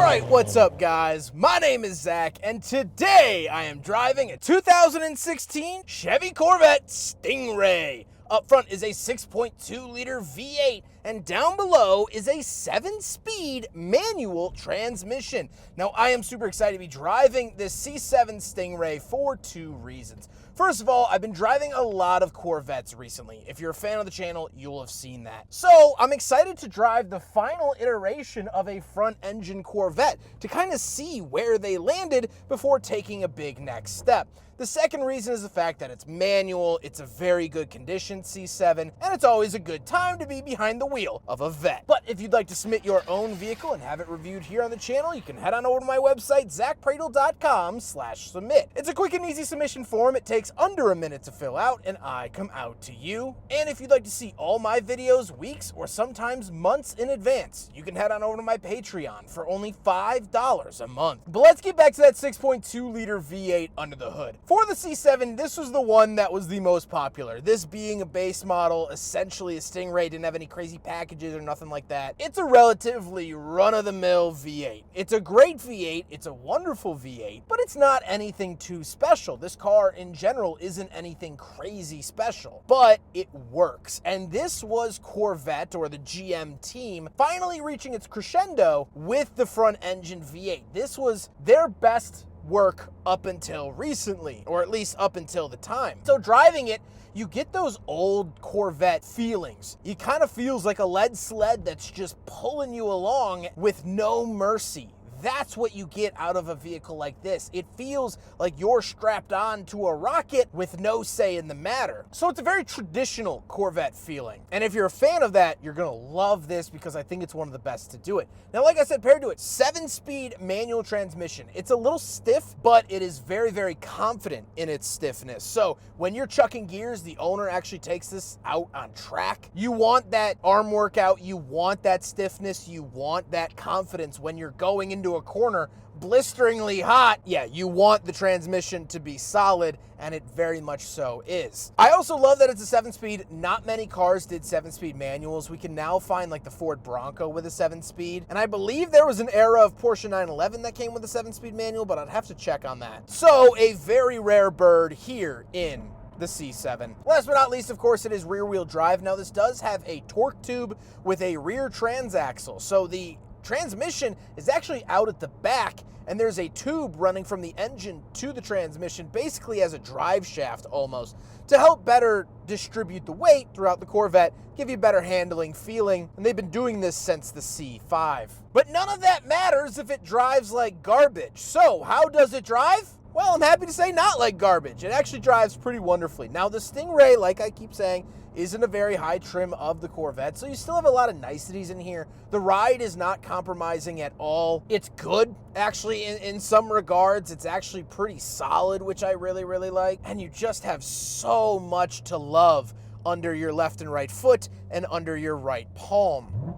Alright, what's up guys? My name is Zach, and today I am driving a 2016 Chevy Corvette Stingray. Up front is a 6.2 liter V8, and down below is a 7-speed manual transmission. Now, I am super excited to be driving this C7 Stingray for two reasons. First of all, I've been driving a lot of Corvettes recently. If you're a fan of the channel, you'll have seen that. So I'm excited to drive the final iteration of a front-engine Corvette to kind of see where they landed before taking a big next step. The second reason is the fact that it's manual, it's a very good condition C7, and it's always a good time to be behind the wheel of a vet. But if you'd like to submit your own vehicle and have it reviewed here on the channel, you can head on over to my website, zackpradel.com/submit. It's a quick and easy submission form. It takes under a minute to fill out, and I come out to you. And if you'd like to see all my videos weeks or sometimes months in advance, you can head on over to my Patreon for only $5 a month. But let's get back to that 6.2 liter V8 under the hood. For the C7, this was the one that was the most popular. This being a base model, essentially a Stingray, didn't have any crazy packages or nothing like that. It's a relatively run-of-the-mill V8. It's a great V8, it's a wonderful V8, but it's not anything too special. This car in general isn't anything crazy special, but it works. And this was Corvette, or the GM team, finally reaching its crescendo with the front-engine V8. This was their best work up until recently, or at least up until the time. So driving it, you get those old Corvette feelings. It kind of feels like a lead sled that's just pulling you along with no mercy. That's what you get out of a vehicle like this. It feels like you're strapped on to a rocket with no say in the matter. So it's a very traditional Corvette feeling. And if you're a fan of that, you're gonna love this because I think it's one of the best to do it. Now, like I said, paired to it, 7-speed manual transmission. It's a little stiff, but it is very, very confident in its stiffness. So when you're chucking gears, the owner actually takes this out on track. You want that arm workout, you want that stiffness, you want that confidence when you're going into a corner blisteringly hot. Yeah, you want the transmission to be solid, and it very much so is. I also love that it's a 7-speed. Not many cars did 7-speed manuals. We can now find like the Ford Bronco with a 7-speed, and I believe there was an era of Porsche 911 that came with a 7-speed manual, but I'd have to check on that. So a very rare bird here in the C7. Last but not least, of course, it is rear-wheel drive. Now, this does have a torque tube with a rear transaxle, so the transmission is actually out at the back, and there's a tube running from the engine to the transmission, basically as a drive shaft almost, to help better distribute the weight throughout the Corvette, give you better handling feeling, and they've been doing this since the C5. But none of that matters if it drives like garbage. So how does it drive? Well, I'm happy to say not like garbage. It actually drives pretty wonderfully. Now, the Stingray, like I keep saying, isn't a very high trim of the Corvette, so you still have a lot of niceties in here. The ride is not compromising at all. It's good, actually, in some regards. It's actually pretty solid, which I really, really like. And you just have so much to love under your left and right foot and under your right palm.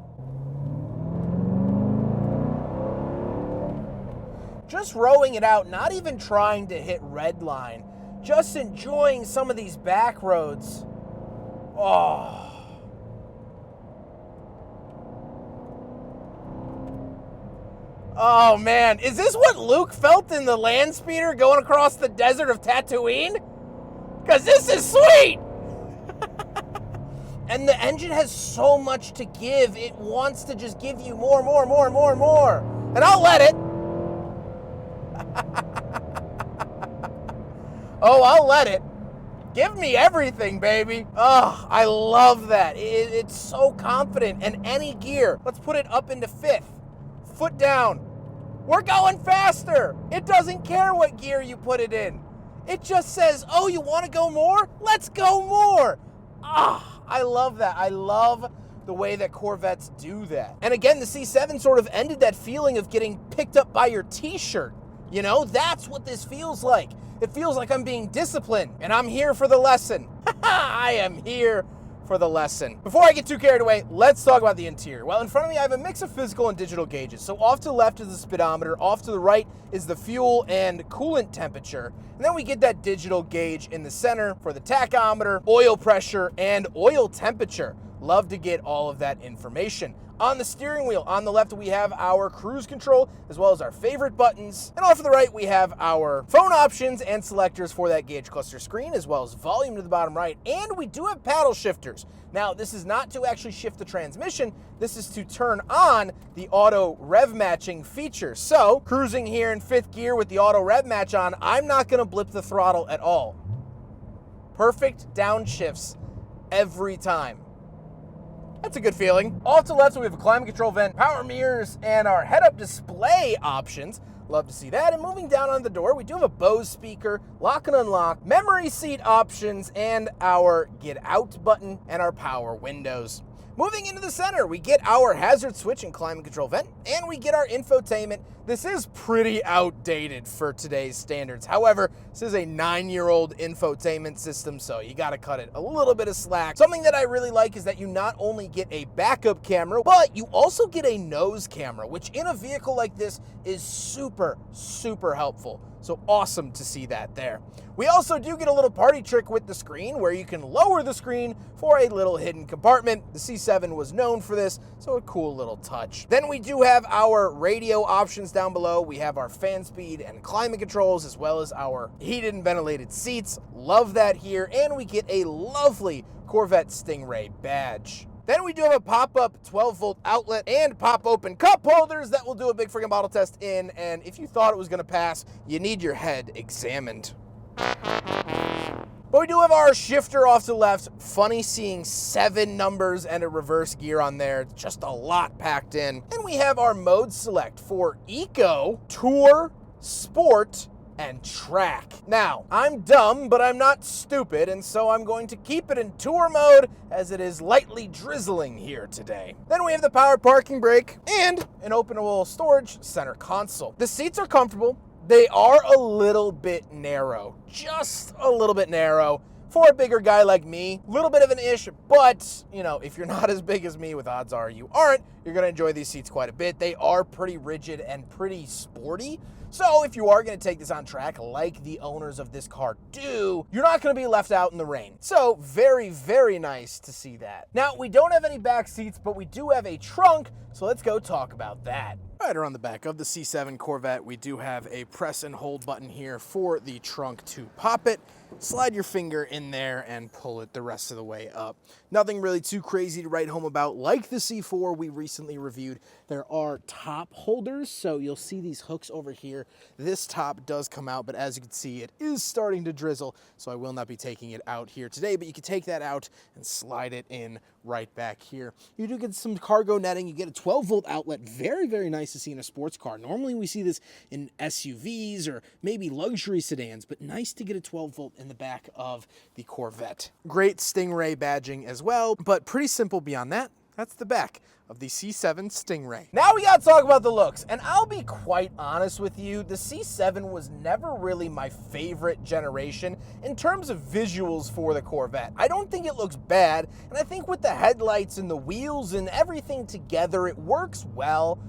Just rowing it out, not even trying to hit red line, just enjoying some of these back roads. Oh. Oh man, is this what Luke felt in the land speeder going across the desert of Tatooine? Because this is sweet! And the engine has so much to give, it wants to just give you more. And I'll let it. Oh, I'll let it. Give me everything, baby. Oh, I love that. It's so confident. And any gear, let's put it up into 5th. Foot down. We're going faster. It doesn't care what gear you put it in. It just says, oh, you want to go more? Let's go more. Ah, I love that. I love the way that Corvettes do that. And again, the C7 sort of ended that feeling of getting picked up by your t-shirt. You know, that's what this feels like. It feels like I'm being disciplined, and I'm here for the lesson. I am here for the lesson. Before I get too carried away, let's talk about the interior. Well, in front of me, I have a mix of physical and digital gauges. So off to the left is the speedometer, off to the right is the fuel and coolant temperature. And then we get that digital gauge in the center for the tachometer, oil pressure, and oil temperature. Love to get all of that information. On the steering wheel, on the left, we have our cruise control, as well as our favorite buttons. And off to the right, we have our phone options and selectors for that gauge cluster screen, as well as volume to the bottom right. And we do have paddle shifters. Now, this is not to actually shift the transmission. This is to turn on the auto rev matching feature. So, cruising here in 5th gear with the auto rev match on, I'm not gonna blip the throttle at all. Perfect downshifts every time. That's a good feeling. Off to the left, so we have a climate control vent, power mirrors, and our head-up display options. Love to see that. And moving down on the door, we do have a Bose speaker, lock and unlock, memory seat options, and our get out button, and our power windows. Moving into the center, we get our hazard switch and climate control vent, and we get our infotainment. This is pretty outdated for today's standards. However, this is a 9-year-old infotainment system, so you gotta cut it a little bit of slack. Something that I really like is that you not only get a backup camera, but you also get a nose camera, which in a vehicle like this is super, super helpful. So awesome to see that there. We also do get a little party trick with the screen where you can lower the screen for a little hidden compartment. The C7 was known for this, so a cool little touch. Then we do have our radio options down below. We have our fan speed and climate controls, as well as our heated and ventilated seats. Love that here. And we get a lovely Corvette Stingray badge. Then we do have a pop-up 12-volt outlet and pop-open cup holders that will do a big freaking bottle test in, and if you thought it was gonna pass, you need your head examined. But we do have our shifter off to the left. Funny seeing 7 numbers and a reverse gear on there. Just a lot packed in. And we have our mode select for Eco, Tour, Sport, and Track. Now, I'm dumb, but I'm not stupid, and so I'm going to keep it in tour mode as it is lightly drizzling here today. Then we have the power parking brake and an openable storage center console. The seats are comfortable. They are a little bit narrow, just a little bit narrow. For a bigger guy like me, a little bit of an ish, but, you know, if you're not as big as me, with odds are you aren't, you're gonna enjoy these seats quite a bit. They are pretty rigid and pretty sporty. So if you are gonna take this on track like the owners of this car do, you're not gonna be left out in the rain. So very, very nice to see that. Now, we don't have any back seats, but we do have a trunk, so let's go talk about that. Right around the back of the C7 Corvette, we do have a press and hold button here for the trunk to pop it. Slide your finger in there and pull it the rest of the way up. Nothing really too crazy to write home about. Like the C4 we recently reviewed, there are top holders, so you'll see these hooks over here. This top does come out, but as you can see, it is starting to drizzle, so I will not be taking it out here today, but you can take that out and slide it in right back here. You do get some cargo netting. You get a 12-volt outlet. Very, very nice to see in a sports car. Normally we see this in SUVs or maybe luxury sedans, but nice to get a 12-volt in the back of the Corvette. Great Stingray badging as well, but pretty simple beyond that. That's the back of the C7 Stingray. Now we gotta talk about the looks, and I'll be quite honest with you, the C7 was never really my favorite generation in terms of visuals for the Corvette. I don't think it looks bad, and I think with the headlights and the wheels and everything together, it works well.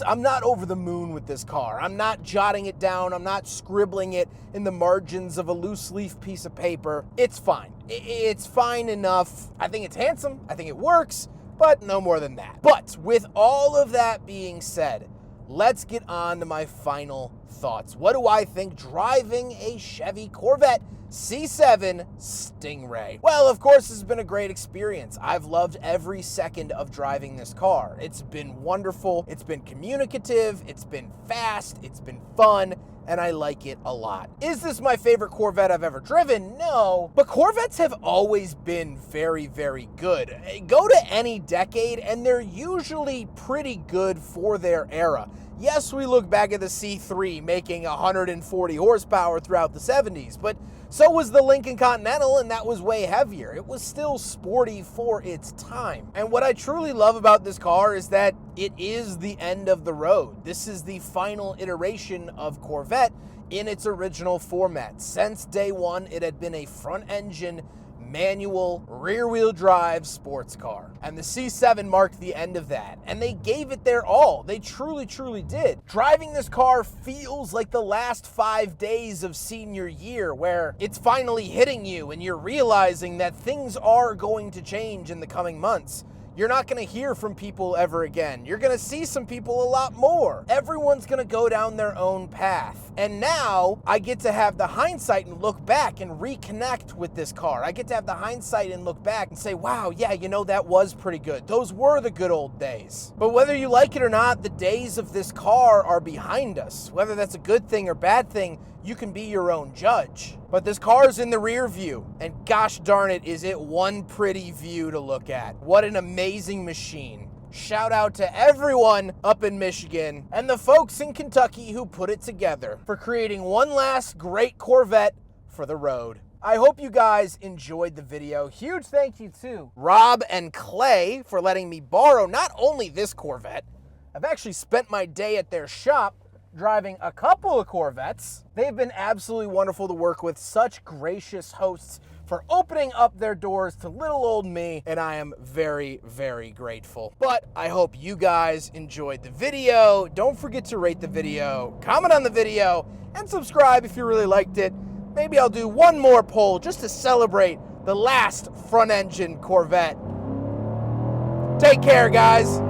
I'm not over the moon with this car. I'm not jotting it down. I'm not scribbling it in the margins of a loose leaf piece of paper. It's fine. It's fine enough. I think it's handsome. I think it works, but no more than that. But with all of that being said, let's get on to my final thoughts. What do I think driving a Chevy Corvette C7 Stingray? Well, of course, this has been a great experience. I've loved every second of driving this car. It's been wonderful. It's been communicative. It's been fast. It's been fun. And I like it a lot. Is this my favorite Corvette I've ever driven? No, but Corvettes have always been very, very good. Go to any decade and they're usually pretty good for their era. Yes, we look back at the C3 making 140 horsepower throughout the 70s, but so was the Lincoln Continental, and that was way heavier. It was still sporty for its time. And what I truly love about this car is that it is the end of the road. This is the final iteration of Corvette in its original format. Since day one, it had been a front-engine, manual, rear-wheel drive sports car. And the C7 marked the end of that. And they gave it their all. They truly, truly did. Driving this car feels like the last 5 days of senior year, where it's finally hitting you and you're realizing that things are going to change in the coming months. You're not gonna hear from people ever again. You're gonna see some people a lot more. Everyone's gonna go down their own path. And now I get to have the hindsight and look back and reconnect with this car. I get to have the hindsight and look back and say, wow, yeah, you know, that was pretty good. Those were the good old days. But whether you like it or not, the days of this car are behind us. Whether that's a good thing or bad thing, you can be your own judge. But this car is in the rear view, and gosh darn it, is it one pretty view to look at. What an amazing machine. Shout out to everyone up in Michigan and the folks in Kentucky who put it together for creating one last great Corvette for the road. I hope you guys enjoyed the video. Huge thank you to Rob and Clay for letting me borrow not only this Corvette, I've actually spent my day at their shop driving a couple of Corvettes. They've been absolutely wonderful to work with, such gracious hosts for opening up their doors to little old me, and I am very, very grateful. But I hope you guys enjoyed the video. Don't forget to rate the video, comment on the video, and subscribe if you really liked it. Maybe I'll do one more poll just to celebrate the last front-engine Corvette. Take care, guys.